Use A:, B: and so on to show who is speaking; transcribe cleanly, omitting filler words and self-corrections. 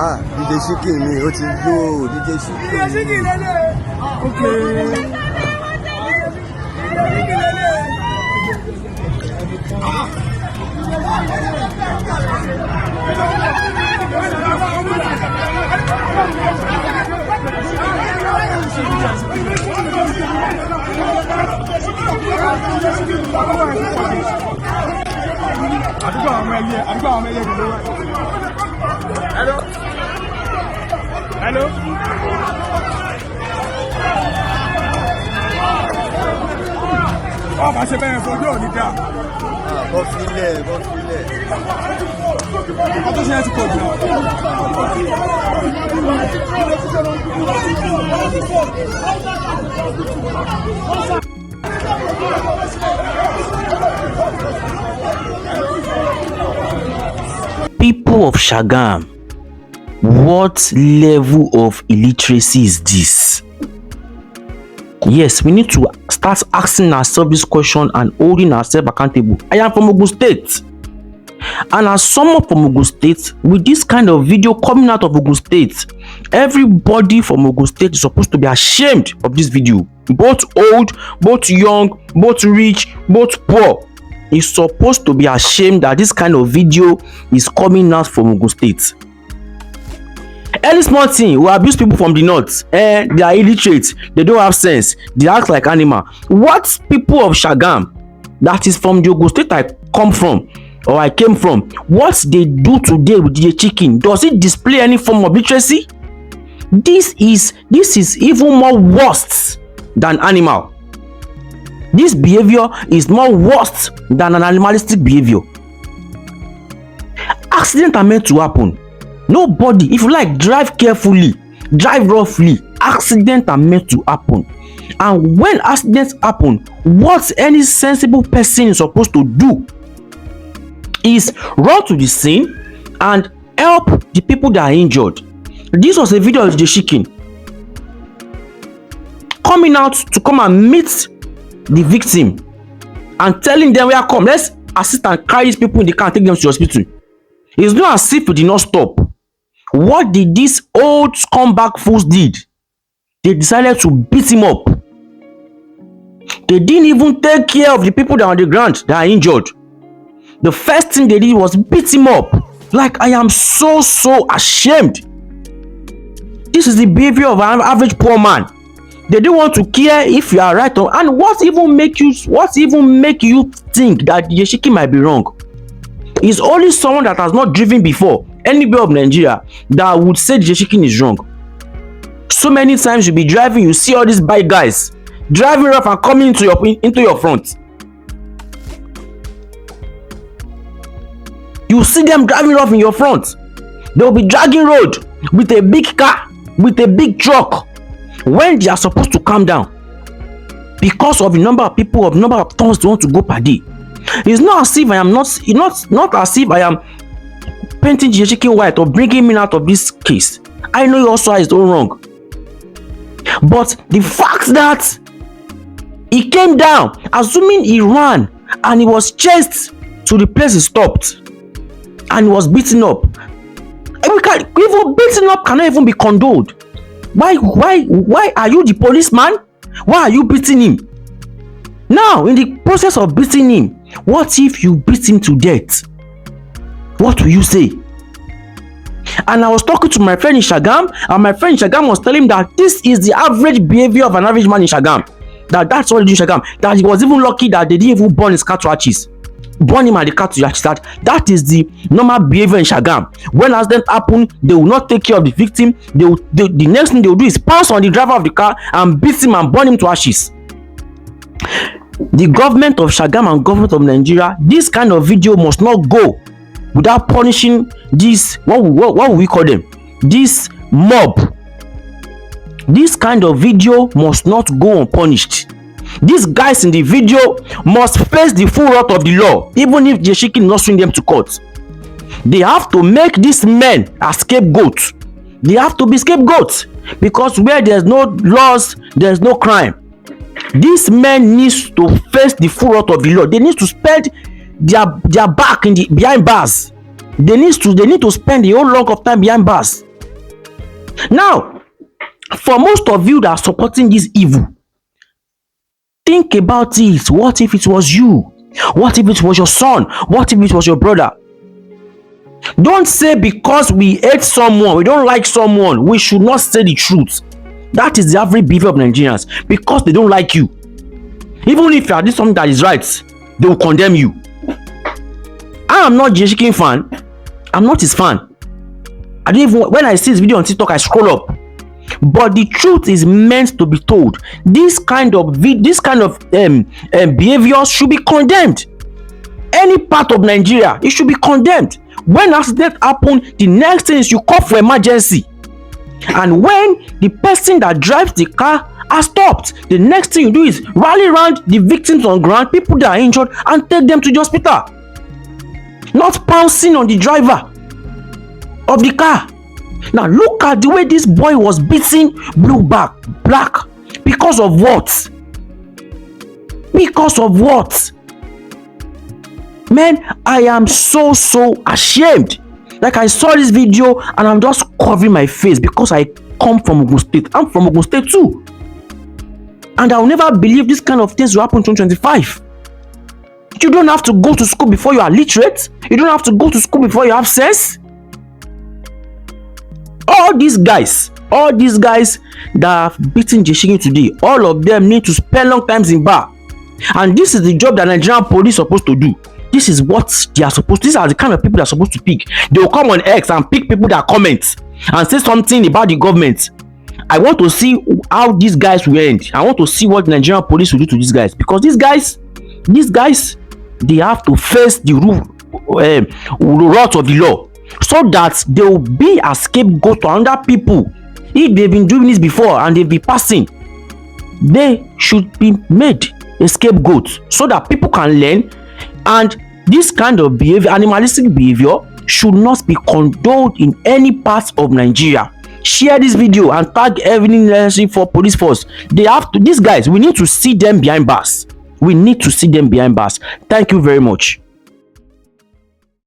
A: Ah, DJ Chikin ni ó ti gbó DJ Chikin.
B: Hello. Hello. Oh, c'est bien, faut dire, Nika.
A: Ah, bon filet.
B: Attention à ce code.
C: People of Shagam, what level of illiteracy is this? Yes, we need to start asking ourselves this question and holding ourselves accountable. I am from Ogun State, and as someone from Ogun State, with this kind of video coming out of Ogun State, everybody from Ogun State is supposed to be ashamed of this video. Both old, both young, both rich, both poor is supposed to be ashamed that this kind of video is coming out from Ogun State. Any small thing who abuse people from the north, they are illiterate, they don't have sense, they act like animal. What people of Shagam, that is from the Ogun State I come from, or I came from, what they do today with JJ Chikin, does it display any form of literacy? This is even more worse than animal. This behavior is more worse than an animalistic behavior. Accidents are meant to happen. Nobody, if you like, drive carefully, drive roughly. Accidents are meant to happen. And when accidents happen, what any sensible person is supposed to do is run to the scene and help the people that are injured. This was a video of JJ Chikin coming out to come and meet the victim and telling them, where come, let's assist and carry these people in the car and take them to the hospital. It's not as if it did not stop. What did these old scumbag fools did? They decided to beat him up. They didn't even take care of the people that are on the ground that are injured. The first thing they did was beat him up. Like, I am so ashamed. This is the behavior of an average poor man. They don't want to care if you are right or, and what even make you think that JJ Chikin might be wrong? It's only someone that has not driven before anywhere of Nigeria that would say JJ Chikin is wrong. So many times you'll be driving, you see all these bike guys driving rough and coming into your front. You see them driving rough in your front. They'll be dragging road with a big car, with a big truck, when they are supposed to calm down because of the number of people, of number of tons they want to go per day. It's not as if I am not as if I am painting JJ Chikin white or bringing him out of this case. I know he also has done wrong, but the fact that he came down, assuming he ran and he was chased to the place he stopped and he was beaten up. Even beaten up cannot even be condoned. Why are you the policeman? Why are you beating him? Now, in the process of beating him, what if you beat him to death? What will you say? And I was talking to my friend in Shagam, and my friend in Shagam was telling him that this is the average behavior of an average man in Shagam. That's what they do in Shagam. That he was even lucky that they didn't even burn his car to ashes. Burn him and the car to ashes. That is the normal behavior in Shagam. When accident happen, they will not take care of the victim. The next thing they will do is pounce on the driver of the car and beat him and burn him to ashes. The government of Shagam and government of Nigeria, this kind of video must not go without punishing this, what will we call them? This mob. This kind of video must not go unpunished. These guys in the video must face the full wrath of the law, even if JJ Chikin not swing them to court. They have to make these men a scapegoat. They have to be scapegoats, because where there's no laws, there's no crime. These men need to face the full wrath of the law. They need to spend their back behind bars. They need to spend a whole lot of time behind bars. Now, for most of you that are supporting this evil, think about it. What if it was you? What if it was your son? What if it was your brother? Don't say because we hate someone, we don't like someone, we should not say the truth. That is the average behavior of Nigerians, because they don't like you. Even if you are doing something that is right, they will condemn you. I am not JJ Chikin fan. I'm not his fan. I don't even, when I see this video on TikTok, I scroll up. But the truth is meant to be told. This kind of behavior should be condemned. Any part of Nigeria, it should be condemned. When accident happen, the next thing is you call for emergency. And when the person that drives the car has stopped, the next thing you do is rally around the victims on ground, people that are injured, and take them to the hospital. Not pouncing on the driver of the car. Now look at the way this boy was beaten black. Because of what? Because of what? Man, I am so ashamed. Like, I saw this video and I'm just covering my face because I come from Ogun State. I'm from Ogun State too. And I'll never believe this kind of things will happen in 2025. You don't have to go to school before you are literate. You don't have to go to school before you have sense. All these guys that have beaten JJ Chikin today, all of them need to spend long times in bar. And this is the job that Nigerian police are supposed to do. This is what they are supposed to. These are the kind of people they are supposed to pick. They will come on X and pick people that comment and say something about the government. I want to see how these guys will end. I want to see what Nigerian police will do to these guys, because these guys, they have to face the wrath of the law, so that they will be a scapegoat to other people. If they've been doing this before and they've been passing, they should be made a scapegoat so that people can learn. And this kind of behavior, animalistic behavior, should not be condoned in any part of Nigeria. Share this video and tag everything necessary for police force. They have to, these guys, we need to see them behind bars. We need to see them behind bars. Thank you very much.